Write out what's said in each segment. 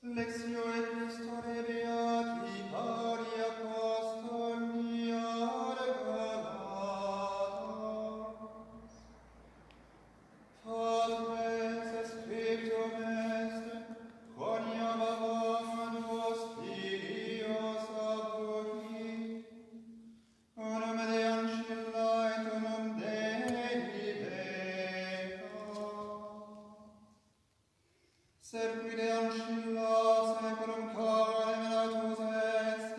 Lectio Epistolae Beati Pauli Apostoli ad Galatas. Patres scriptum est, quoniam abam duos filios apudi, unum de ancilla et unum Dei viventa. Sed qui de ancilla seculum carem datus est,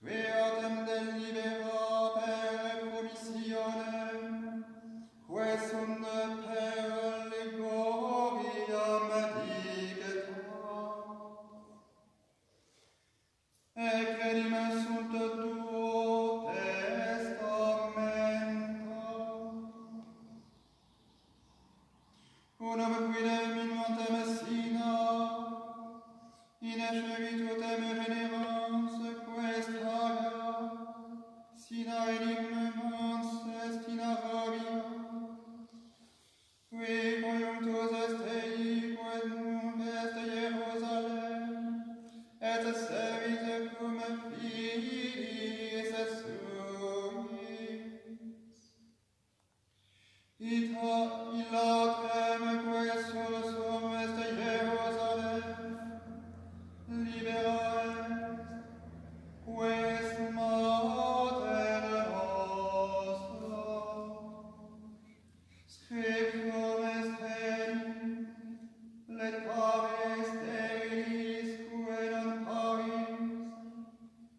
qui autem delibera per commissionem, quae sunt per legoriam dicta. Eccedim sunt duo testamenta. Unum quidem minuante Messina, in efferitutem venerans, quest haga, sina enim mans est in Arabia, qui conjunctus est ei, quod nun est Jerusalem, et servis cum filis suis. Ita illatrem quae sursum est Jerusalem, libera est, quest mater nostra. Scriptum est enim, let pares sterilis quae non paris,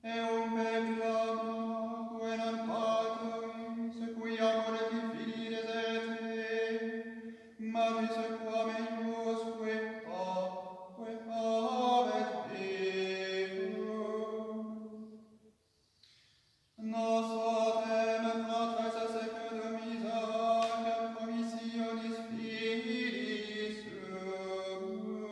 eumque clama quae non patuis, qui amore fili deserte, maris quam eius quae habet Deum. Nos autem fratres secundum Isaac promissionis filis sumus.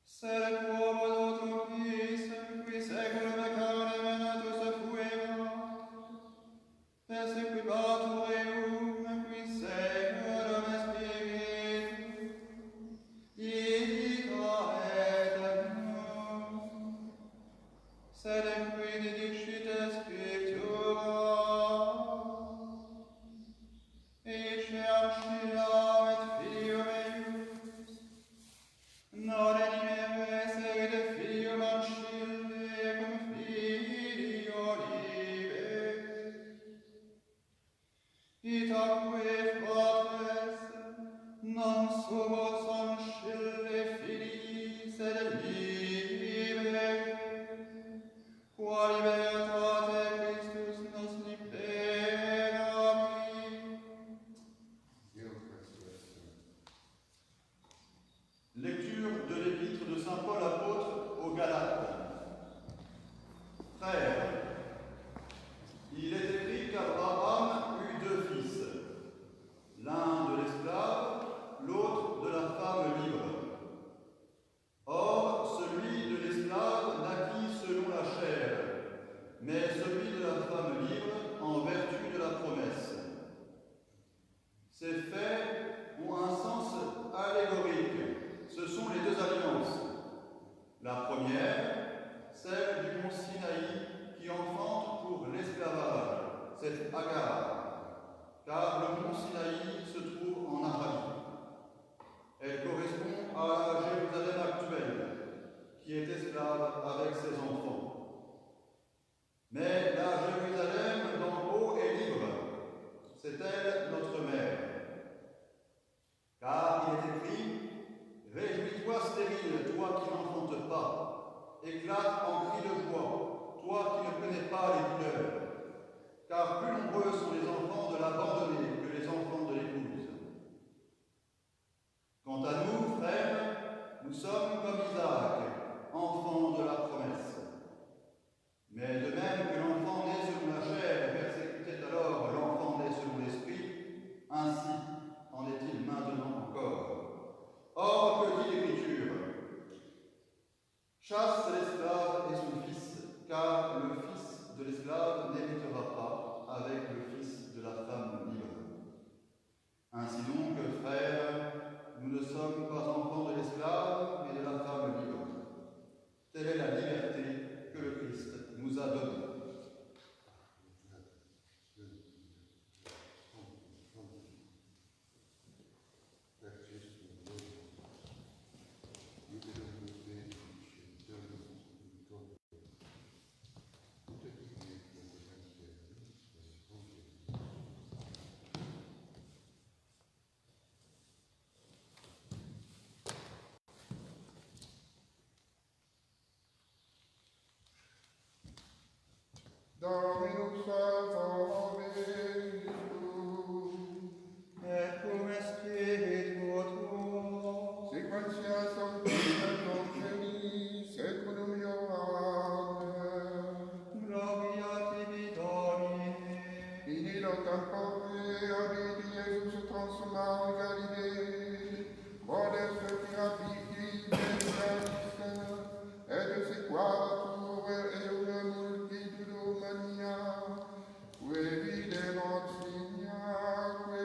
Sed quomo totum quis, qui seculum carnem natus fuerat, persequibatur eum, qui seculum spiritum, ita et nunc. Sed qui didicit Scriptura, ecce ancilla et filium eius, non enim sed filium ancille cum filio libet. Itaque fratres, non sumus ancille filii, sed libet, qua libertate Christus nos liberamit. Lecture de l'épître de saint Paul apôtre aux Galates. Frères, il est écrit qu'Abraham eut deux fils, l'un de l'esclave, l'autre de la femme libre. Or, celui de l'esclave naquit selon la chair, mais celui de la femme libre en vertu de la promesse. Ces faits ont un sens allégorique. Ce sont les deux alliances. La première, celle du mont Sinaï qui enfante pour l'esclavage, c'est Agar, car le mont Sinaï se trouve en Arabie. Elle correspond à la Jérusalem actuelle, qui est esclave avec ses enfants. Mais la Jérusalem d'en haut est libre, c'est elle notre mère. Car il est écrit: réjouis-toi stérile, toi qui n'enfantes pas, éclate en cris de joie, toi qui ne connais pas les douleurs, car plus nombreux sont les enfants de l'abandonné que les enfants de l'épouse. Quant à nous, frères, nous sommes comme Isaac, enfants de la promesse. Mais de même que l'enfant né selon la chair persécutait alors l'enfant né selon l'esprit, ainsi en est-il maintenant encore. Or, que dit l'Écriture? Chasse l'esclave et son fils, car le fils de l'esclave Dominus favorabile. et cum spiritu tuo, Sequentia sancta Evangelii seculum Ioannem. gloria tibi Domine. In illo tempore habiti Iesus transformam in Galilée, modeste rapidi Evangeliste, et sequatur une multitudo mania, que viderat signa, que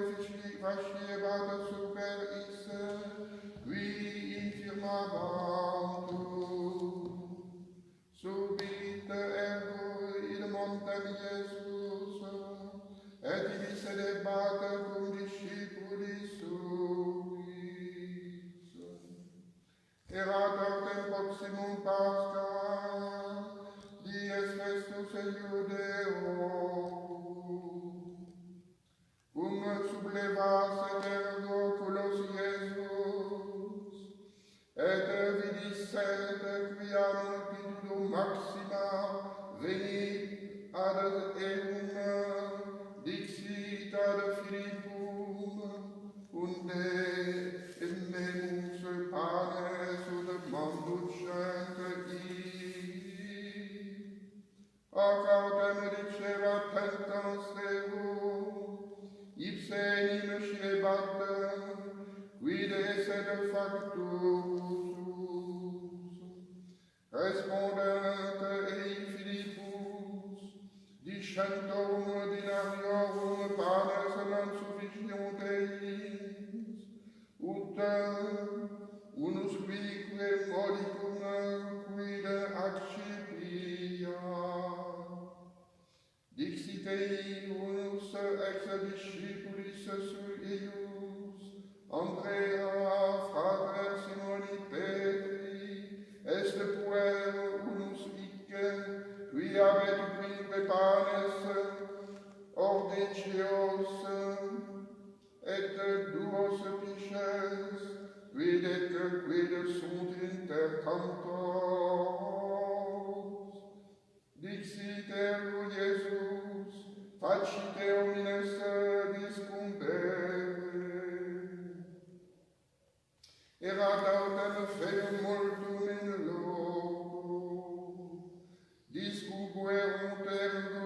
faciebat super isse, qui infirmabantur. Subite ergo il montem Iesus, et ibi sedebat cum discipulis suis. Erat autem proximum Pascha, dies festus Iudeorum. Cum sublevas ergo culos Iesus, et vidis quia multitudo maxima venit ad eum, dixit ad Philippum, unde immenus panes ut manducent ac autem diceva pentans Deum, ipse enim scebat, quid sed factus. Respondent ei Philippus, discentorum dinariorum panes non sufficienteis, ut unus quique modicum quid accipia. Dixit ei unus ex discipulis suius, Andrea, frater Simoni Petri, est puer unus ice, qui habet quinque panes, ordecios, et duos pisces, quid sunt intercantos. Dixit ergo Iesus, facite homines discumbere. Erat autem feum multum in loco, discubuerunt ergo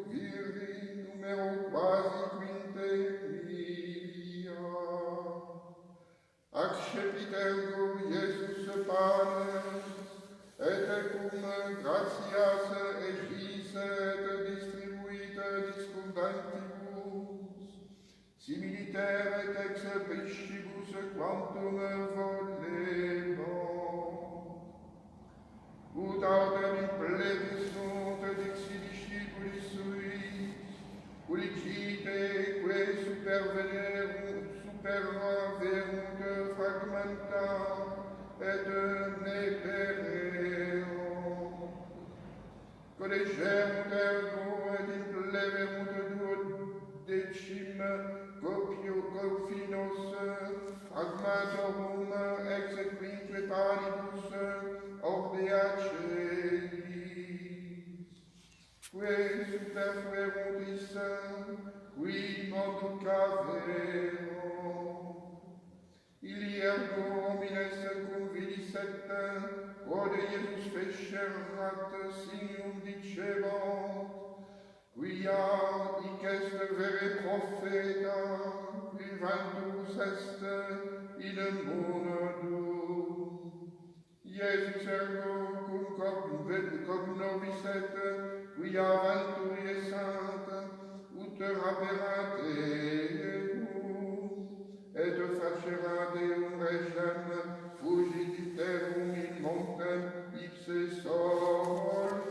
viri numero quasi quintelia. Accepit ergo Iesus panes, et cum gratias egis et distribuit discundantibus, similiter et ex pescibus quantum volebant. Ut autem implebis sunt dixi discipulis suis, Ulicite que superverunt fragmenta et ne pererunt. Collegerunt ergo et impleverunt duodecim cofinos fragmatorum ex quinque panibus ordea celis. Que superfuerunt issa, qui modo caverunt. Ili ergo homines convidisset, quod Iesus fecerat signum dicebant, quia hic est vere profeta, vivantus est in monodum. Iesus ergo cum cognovisset, quia venturi sant, ut raperat et facerat Deum regem fugititerum in montem ipse solum.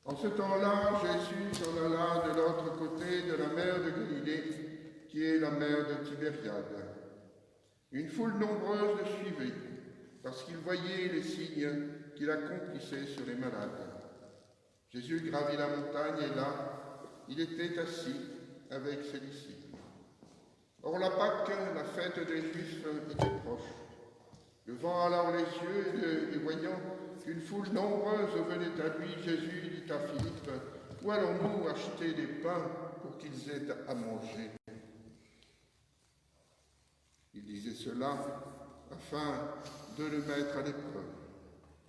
En ce temps-là, Jésus s'en alla de l'autre côté de la mer de Galilée, qui est la mer de Tibériade. Une foule nombreuse le suivait, parce qu'il voyait les signes qu'il accomplissait sur les malades. Jésus gravit la montagne et là, il était assis avec ses disciples. fête des Juifs était proche. Levant alors les yeux et voyant qu'une foule nombreuse venait à lui, Jésus dit à Philippe, « Où allons-nous acheter des pains pour qu'ils aient à manger ?» Il disait cela afin de le mettre à l'épreuve.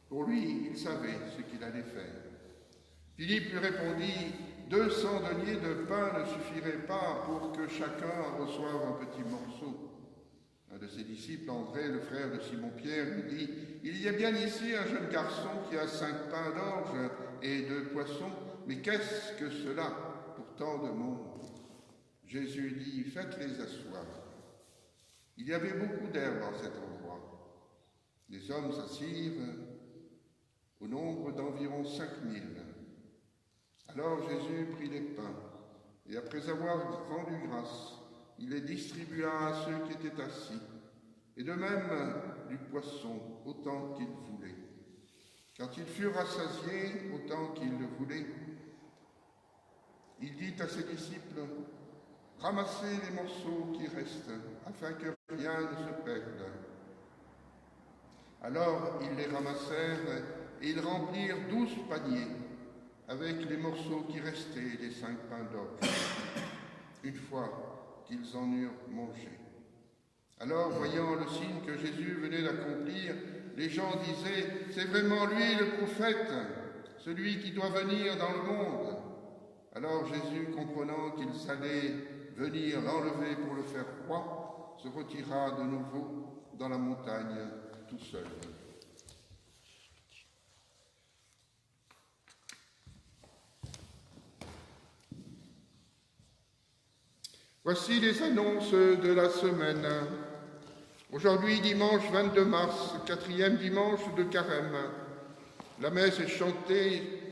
Pour lui, il savait ce qu'il allait faire. Philippe lui répondit, 200 deniers de pain ne suffiraient pas pour que chacun en reçoive un petit morceau. Un de ses disciples, André, le frère de Simon-Pierre, lui dit, il y a bien ici un jeune garçon qui a 5 pains d'orge et 2 poissons, mais qu'est-ce que cela pour tant de monde? Jésus dit, faites-les asseoir. Il y avait beaucoup d'herbe dans cet endroit. Les hommes s'assirent au nombre d'environ 5000. Alors Jésus prit les pains, et après avoir rendu grâce, il les distribua à ceux qui étaient assis, et de même du poisson, autant qu'ils voulaient. Quand ils furent rassasiés, autant qu'ils le voulaient, il dit à ses disciples, « Ramassez les morceaux qui restent, afin que rien ne se perde. » Alors ils les ramassèrent, et ils remplirent 12 paniers, avec les morceaux qui restaient des 5 pains d'orge, une fois qu'ils en eurent mangé. Alors, voyant le signe que Jésus venait d'accomplir, les gens disaient, « C'est vraiment lui le prophète, celui qui doit venir dans le monde. » Alors Jésus, comprenant qu'ils allaient venir l'enlever pour le faire roi, se retira de nouveau dans la montagne tout seul. Voici les annonces de la semaine. Aujourd'hui, dimanche 22 mars, 4e dimanche de Carême. La messe est chantée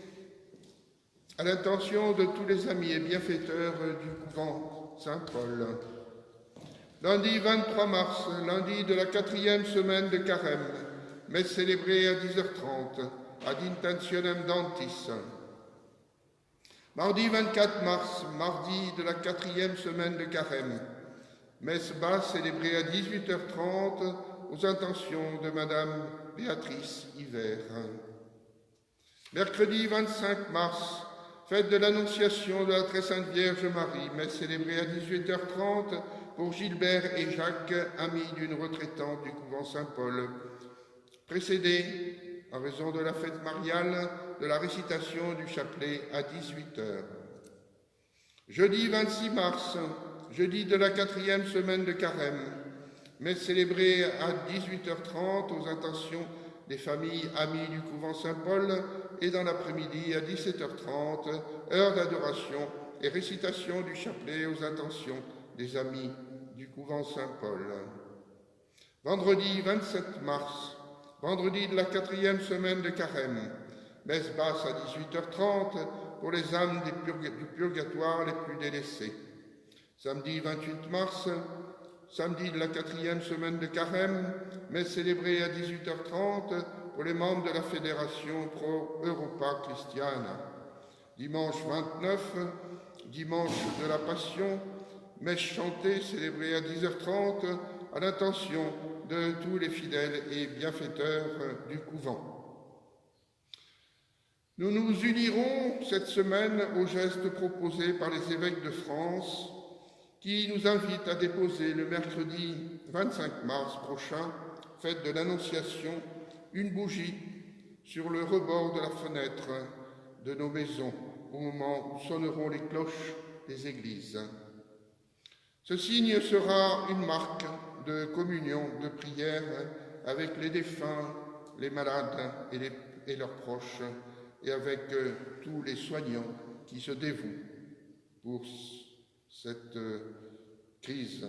à l'intention de tous les amis et bienfaiteurs du couvent Saint-Paul. Lundi 23 mars, lundi de la 4e semaine de Carême, messe célébrée à 10h30, ad intentionem dantis. Mardi 24 mars, mardi de la 4e semaine de Carême, messe basse célébrée à 18h30 aux intentions de Madame Béatrice Hiver. Mercredi 25 mars, fête de l'Annonciation de la Très Sainte Vierge Marie, messe célébrée à 18h30 pour Gilbert et Jacques, amis d'une retraitante du couvent Saint-Paul, précédée, en raison de la fête mariale, de la récitation du chapelet à 18h. Jeudi 26 mars, jeudi de la 4e semaine de Carême, messe célébrée à 18h30 aux intentions des familles amies du couvent Saint-Paul et dans l'après-midi à 17h30, heure d'adoration et récitation du chapelet aux intentions des amis du couvent Saint-Paul. Vendredi 27 mars, vendredi de la 4e semaine de Carême, messe basse à 18h30 pour les âmes du purgatoire les plus délaissées. Samedi 28 mars, samedi de la 4e semaine de Carême, messe célébrée à 18h30 pour les membres de la Fédération Pro-Europa Christiana. Dimanche 29, dimanche de la Passion, messe chantée célébrée à 10h30 à l'intention de tous les fidèles et bienfaiteurs du couvent. Nous nous unirons cette semaine aux gestes proposés par les évêques de France qui nous invitent à déposer le mercredi 25 mars prochain, fête de l'Annonciation, une bougie sur le rebord de la fenêtre de nos maisons au moment où sonneront les cloches des églises. Ce signe sera une marque de communion, de prière avec les défunts, les malades et leurs proches, et avec tous les soignants qui se dévouent pour cette crise.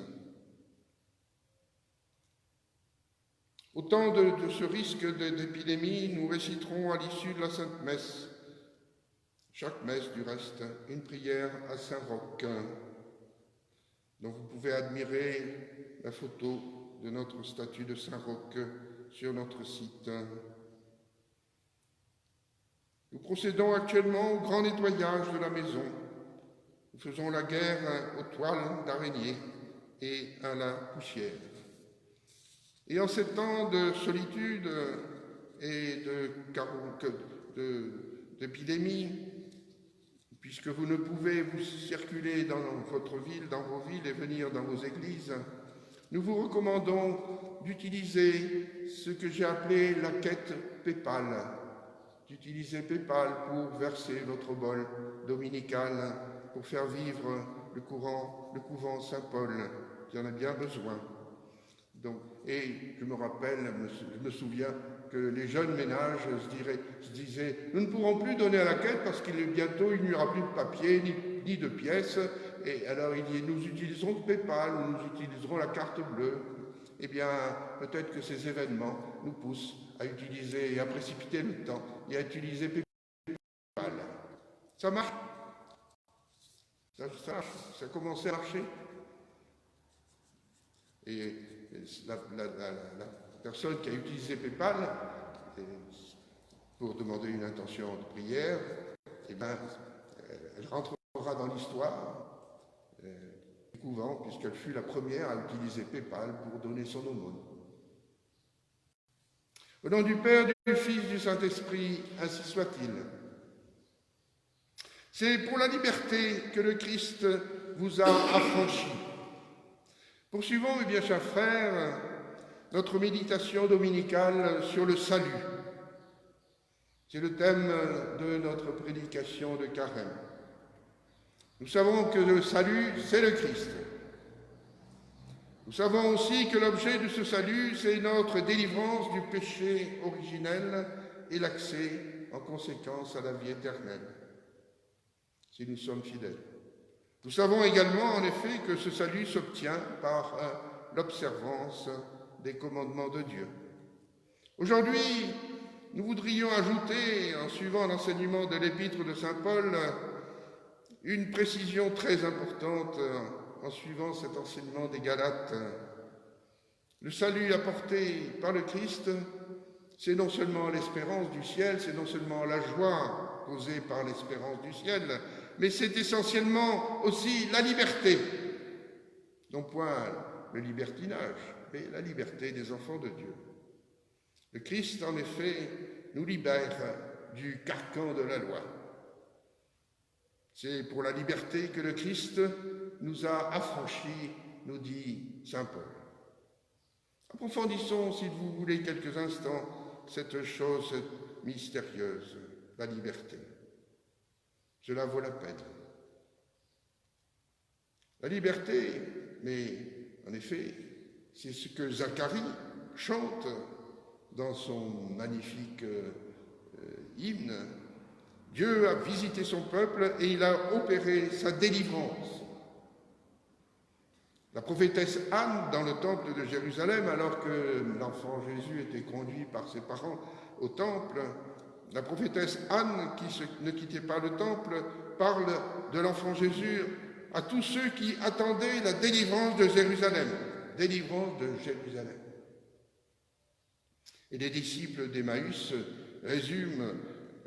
Au temps de ce risque d'épidémie, nous réciterons à l'issue de la Sainte Messe, chaque messe du reste, une prière à Saint-Roch, dont vous pouvez admirer la photo de notre statue de Saint-Roch sur notre site. Nous procédons actuellement au grand nettoyage de la maison. Nous faisons la guerre aux toiles d'araignée et à la poussière. Et en ces temps de solitude et d'épidémie, puisque vous ne pouvez vous circuler dans votre ville, dans vos villes et venir dans vos églises, nous vous recommandons d'utiliser ce que j'ai appelé la quête PayPal, d'utiliser PayPal pour verser votre bol dominical, pour faire vivre le couvent Saint-Paul, qui en a bien besoin. Donc, et je me souviens que les jeunes ménages se disaient « Nous ne pourrons plus donner à la quête parce qu'il est bientôt, il n'y aura plus de papier ni de pièces. » Et alors il dit « Nous utiliserons PayPal ou nous utiliserons la carte bleue. » Eh bien, peut-être que ces événements nous poussent à utiliser et à précipiter le temps et à utiliser PayPal. Ça marche. Ça a commencé à marcher. Et la personne qui a utilisé PayPal pour demander une intention de prière, eh bien, elle rentrera dans l'histoire du couvent, puisqu'elle fut la première à utiliser PayPal pour donner son aumône. Au nom du Père, du Fils, du Saint-Esprit, ainsi soit-il. C'est pour la liberté que le Christ vous a affranchis. Poursuivons, mes bien chers frères, notre méditation dominicale sur le salut. C'est le thème de notre prédication de Carême. Nous savons que le salut, c'est le Christ. Nous savons aussi que l'objet de ce salut, c'est notre délivrance du péché originel et l'accès, en conséquence, à la vie éternelle, si nous sommes fidèles. Nous savons également, en effet, que ce salut s'obtient par l'observance des commandements de Dieu. Aujourd'hui, nous voudrions ajouter, en suivant l'enseignement de l'épître de saint Paul, une précision très importante en suivant cet enseignement des Galates. Le salut apporté par le Christ, c'est non seulement l'espérance du ciel, c'est non seulement la joie causée par l'espérance du ciel, mais c'est essentiellement aussi la liberté, non point le libertinage, mais la liberté des enfants de Dieu. Le Christ, en effet, nous libère du carcan de la loi. C'est pour la liberté que le Christ nous a affranchis, nous dit saint Paul. Approfondissons, si vous voulez, quelques instants cette chose mystérieuse, la liberté. Cela vaut la peine. La liberté, mais en effet, c'est ce que Zacharie chante dans son magnifique hymne. Dieu a visité son peuple et il a opéré sa délivrance. La prophétesse Anne, dans le temple de Jérusalem, alors que l'enfant Jésus était conduit par ses parents au temple, la prophétesse Anne, qui ne quittait pas le temple, parle de l'enfant Jésus à tous ceux qui attendaient la délivrance de Jérusalem. Délivrance de Jérusalem. Et les disciples d'Emmaüs résument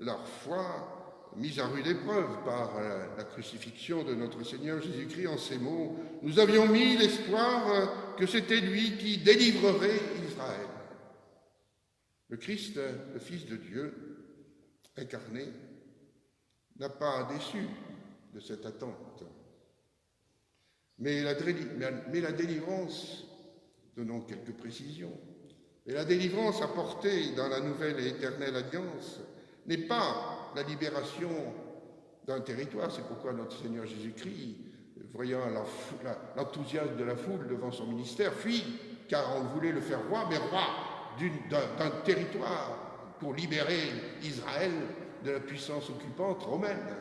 leur foi mise à rude épreuve par la crucifixion de notre Seigneur Jésus-Christ en ces mots. Nous avions mis l'espoir que c'était lui qui délivrerait Israël. Le Christ, le Fils de Dieu, incarné, n'a pas déçu de cette attente. Mais la délivrance, donnons quelques précisions, mais la délivrance apportée dans la nouvelle et éternelle alliance n'est pas la libération d'un territoire. C'est pourquoi notre Seigneur Jésus-Christ, voyant l'enthousiasme de la foule devant son ministère, fuit, car on voulait le faire roi, mais roi d'un territoire pour libérer Israël de la puissance occupante romaine.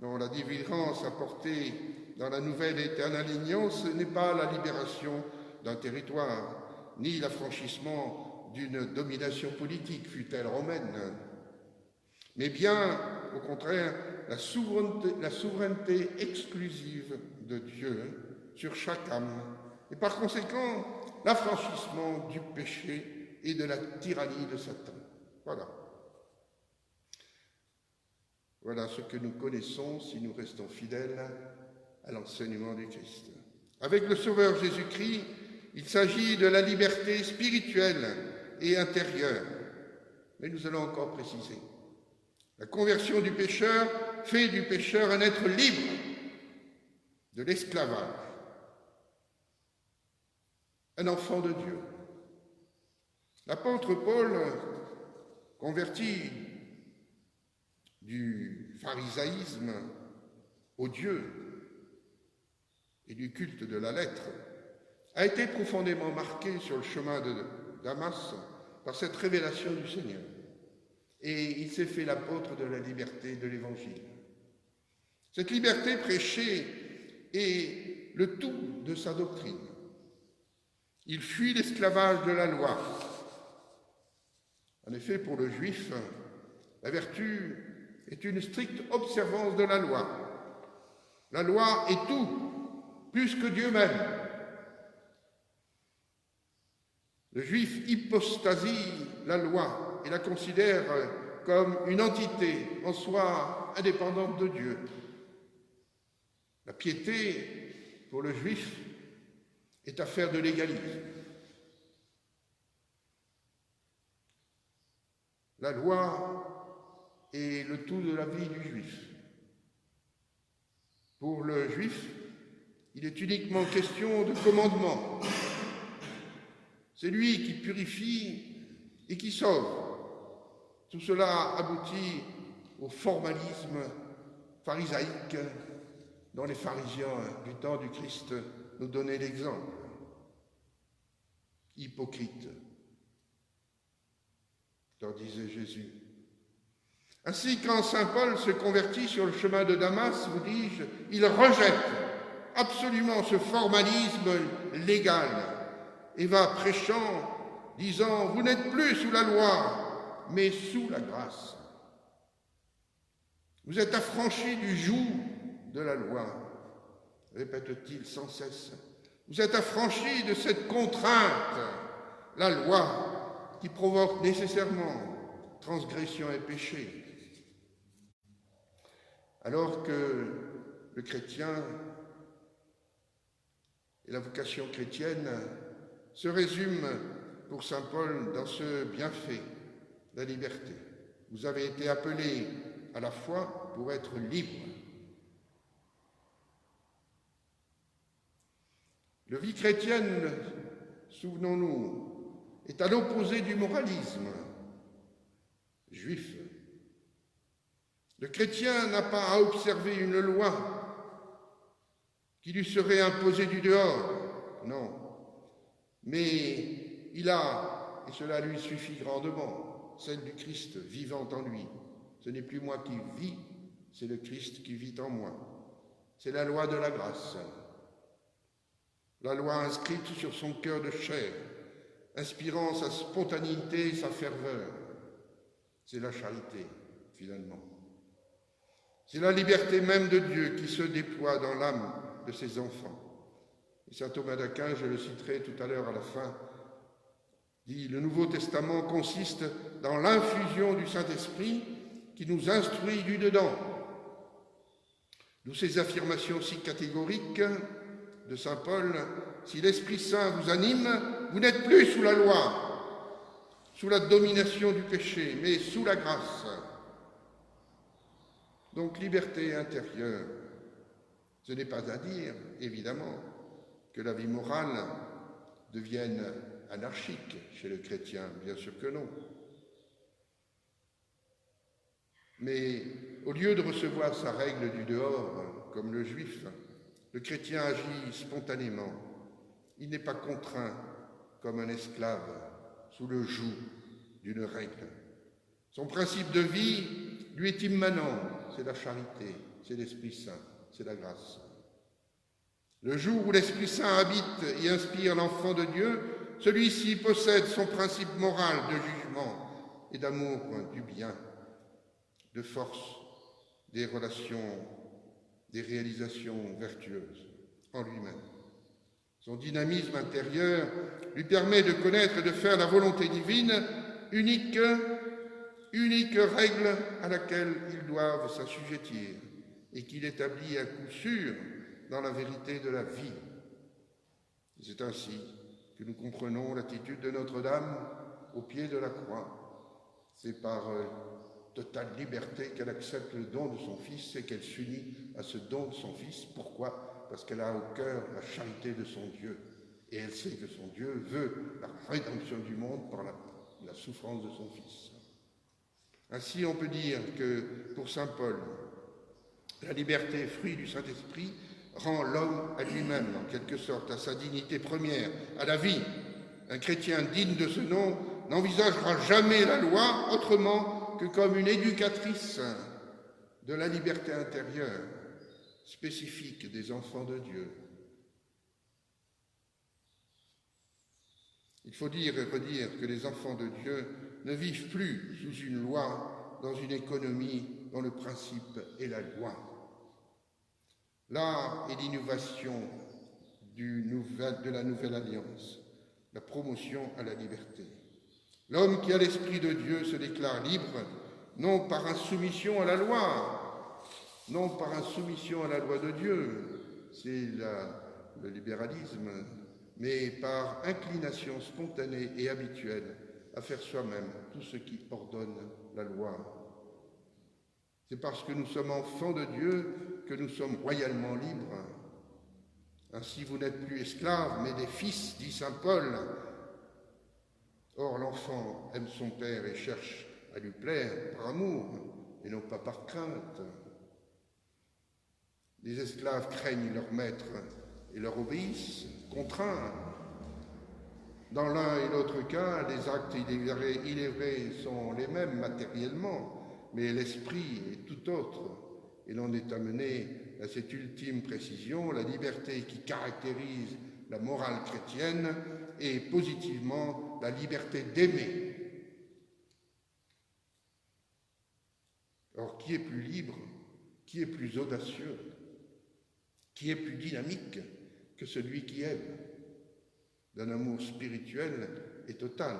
Non, la délivrance apportée dans la nouvelle et éternelle alliance n'est pas la libération d'un territoire, ni l'affranchissement d'une domination politique, fût-elle romaine, mais bien, au contraire, la souveraineté exclusive de Dieu sur chaque âme, et par conséquent, l'affranchissement du péché et de la tyrannie de Satan. Voilà. Voilà ce que nous connaissons si nous restons fidèles à l'enseignement du Christ. Avec le Sauveur Jésus-Christ, il s'agit de la liberté spirituelle et intérieure. Mais nous allons encore préciser. La conversion du pécheur fait du pécheur un être libre de l'esclavage, un enfant de Dieu. L'apôtre Paul, converti du pharisaïsme au Dieu et du culte de la lettre, a été profondément marqué sur le chemin de Damas par cette révélation du Seigneur. Et il s'est fait l'apôtre de la liberté de l'Évangile. Cette liberté prêchée est le tout de sa doctrine. Il fuit l'esclavage de la loi. En effet, pour le juif, la vertu est une stricte observance de la loi. La loi est tout, plus que Dieu même. Le juif hypostasie la loi et la considère comme une entité en soi indépendante de Dieu. La piété, pour le juif, est affaire de légalisme. La loi est le tout de la vie du juif. Pour le juif, il est uniquement question de commandement. C'est lui qui purifie et qui sauve. Tout cela aboutit au formalisme pharisaïque dont les pharisiens du temps du Christ nous donnaient l'exemple. Hypocrite, leur disait Jésus. Ainsi, quand saint Paul se convertit sur le chemin de Damas, vous dis-je, il rejette absolument ce formalisme légal et va prêchant, disant « Vous n'êtes plus sous la loi, mais sous la grâce. Vous êtes affranchis du joug de la loi, répète-t-il sans cesse. Vous êtes affranchis de cette contrainte, la loi, qui provoque nécessairement transgression et péché. » Alors que le chrétien et la vocation chrétienne se résument pour saint Paul dans ce bienfait, la liberté. Vous avez été appelés à la foi pour être libres. La vie chrétienne, souvenons-nous, est à l'opposé du moralisme juif. Le chrétien n'a pas à observer une loi qui lui serait imposée du dehors, non. Mais il a, et cela lui suffit grandement, celle du Christ vivant en lui. Ce n'est plus moi qui vis, c'est le Christ qui vit en moi. C'est la loi de la grâce. La loi inscrite sur son cœur de chair, inspirant sa spontanéité et sa ferveur. C'est la charité, finalement. C'est la liberté même de Dieu qui se déploie dans l'âme de ses enfants. Et saint Thomas d'Aquin, je le citerai tout à l'heure à la fin, dit « Le Nouveau Testament consiste dans l'infusion du Saint-Esprit qui nous instruit du dedans. » D'où ces affirmations si catégoriques de saint Paul, « Si l'Esprit Saint vous anime, vous n'êtes plus sous la loi, sous la domination du péché, mais sous la grâce. » Donc liberté intérieure. Ce n'est pas à dire, évidemment, que la vie morale devienne anarchique chez le chrétien, bien sûr que non. Mais au lieu de recevoir sa règle du dehors, comme le juif, le chrétien agit spontanément. Il n'est pas contraint comme un esclave sous le joug d'une règle. Son principe de vie lui est immanent, c'est la charité, c'est l'Esprit Saint, c'est la grâce. Le jour où l'Esprit Saint habite et inspire l'enfant de Dieu, celui-ci possède son principe moral de jugement et d'amour du bien, de force, des relations, des réalisations vertueuses en lui-même. Son dynamisme intérieur lui permet de connaître et de faire la volonté divine, unique règle à laquelle ils doivent s'assujettir et qu'il établit à coup sûr dans la vérité de la vie. C'est ainsi que nous comprenons l'attitude de Notre-Dame au pied de la croix. C'est par totale liberté qu'elle accepte le don de son Fils et qu'elle s'unit à ce don de son Fils. Pourquoi? Parce qu'elle a au cœur la charité de son Dieu. Et elle sait que son Dieu veut la rédemption du monde par la souffrance de son Fils. Ainsi, on peut dire que pour saint Paul, la liberté, fruit du Saint-Esprit, rend l'homme à lui-même, en quelque sorte, à sa dignité première, à la vie. Un chrétien digne de ce nom n'envisagera jamais la loi autrement que comme une éducatrice de la liberté intérieure, spécifique des enfants de Dieu. Il faut dire et redire que les enfants de Dieu ne vivent plus sous une loi, dans une économie dont le principe est la loi. Là est l'innovation de la nouvelle alliance, la promotion à la liberté. L'homme qui a l'Esprit de Dieu se déclare libre, non par insoumission à la loi, non par insoumission à la loi de Dieu, c'est le libéralisme, mais par inclination spontanée et habituelle à faire soi-même tout ce qui ordonne la loi. C'est parce que nous sommes enfants de Dieu que nous sommes royalement libres. Ainsi, vous n'êtes plus esclaves, mais des fils, dit saint Paul. Or, l'enfant aime son père et cherche à lui plaire par amour, et non pas par crainte. Les esclaves craignent leur maître et leur obéissent, contraints. Dans l'un et l'autre cas, les actes, il est vrai, sont les mêmes matériellement, mais l'esprit est tout autre. Et l'on est amené à cette ultime précision, la liberté qui caractérise la morale chrétienne et positivement la liberté d'aimer. Or, qui est plus libre, qui est plus audacieux, qui est plus dynamique que celui qui aime, d'un amour spirituel et total?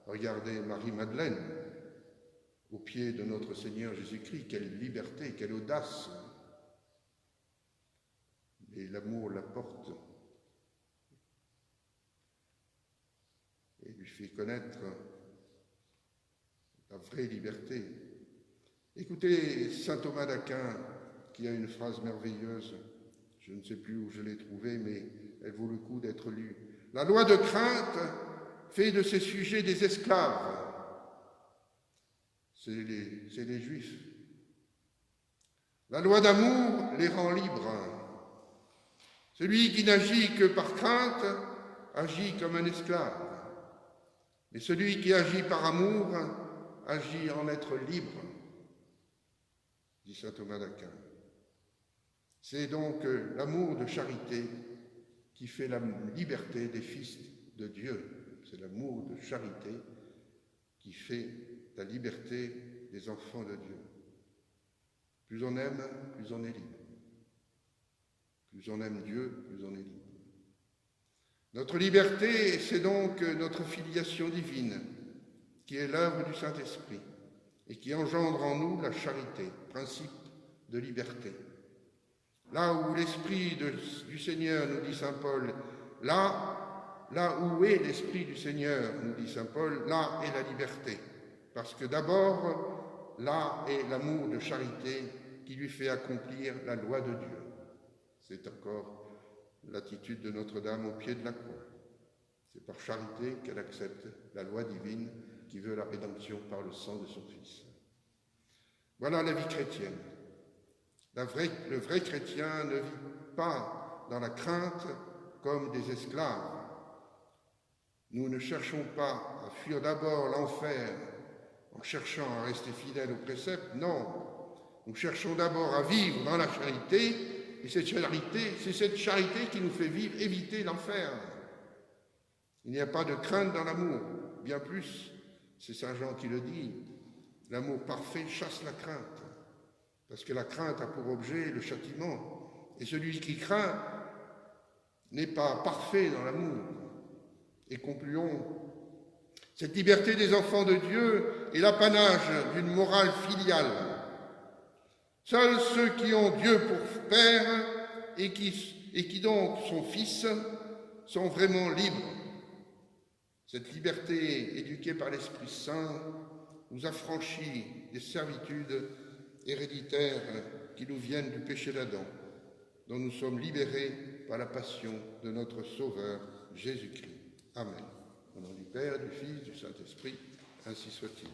Regardez Marie-Madeleine, au pied de notre Seigneur Jésus-Christ, quelle liberté, quelle audace. Et l'amour la porte et lui fait connaître la vraie liberté. Écoutez saint Thomas d'Aquin, qui a une phrase merveilleuse, je ne sais plus où je l'ai trouvée, mais elle vaut le coup d'être lue. La loi de crainte fait de ses sujets des esclaves. C'est les Juifs. La loi d'amour les rend libres. Celui qui n'agit que par crainte agit comme un esclave. Et celui qui agit par amour agit en être libre, dit saint Thomas d'Aquin. C'est donc l'amour de charité qui fait la liberté des fils de Dieu. C'est l'amour de charité qui fait la liberté des enfants de Dieu. Plus on aime, plus on est libre. Plus on aime Dieu, plus on est libre. Notre liberté, c'est donc notre filiation divine, qui est l'œuvre du Saint-Esprit et qui engendre en nous la charité, principe de liberté. Là où l'Esprit du Seigneur, nous dit saint Paul, là où est l'Esprit du Seigneur, nous dit saint Paul, là est la liberté. Parce que d'abord, là est l'amour de charité qui lui fait accomplir la loi de Dieu. C'est encore l'attitude de Notre-Dame au pied de la croix. C'est par charité qu'elle accepte la loi divine qui veut la rédemption par le sang de son Fils. Voilà la vie chrétienne. Le vrai chrétien ne vit pas dans la crainte comme des esclaves. Nous ne cherchons pas à fuir d'abord l'enfer en cherchant à rester fidèles aux préceptes, non. Nous cherchons d'abord à vivre dans la charité, et c'est cette charité qui nous fait éviter l'enfer. Il n'y a pas de crainte dans l'amour, bien plus, c'est saint Jean qui le dit, l'amour parfait chasse la crainte, parce que la crainte a pour objet le châtiment, et celui qui craint n'est pas parfait dans l'amour. Et concluons, cette liberté des enfants de Dieu est l'apanage d'une morale filiale. Seuls ceux qui ont Dieu pour père et qui donc sont fils sont vraiment libres. Cette liberté, éduquée par l'Esprit Saint, nous affranchit des servitudes héréditaires qui nous viennent du péché d'Adam, dont nous sommes libérés par la passion de notre Sauveur Jésus-Christ. Amen. Au nom du Père, du Fils, du Saint-Esprit, ainsi soit-il.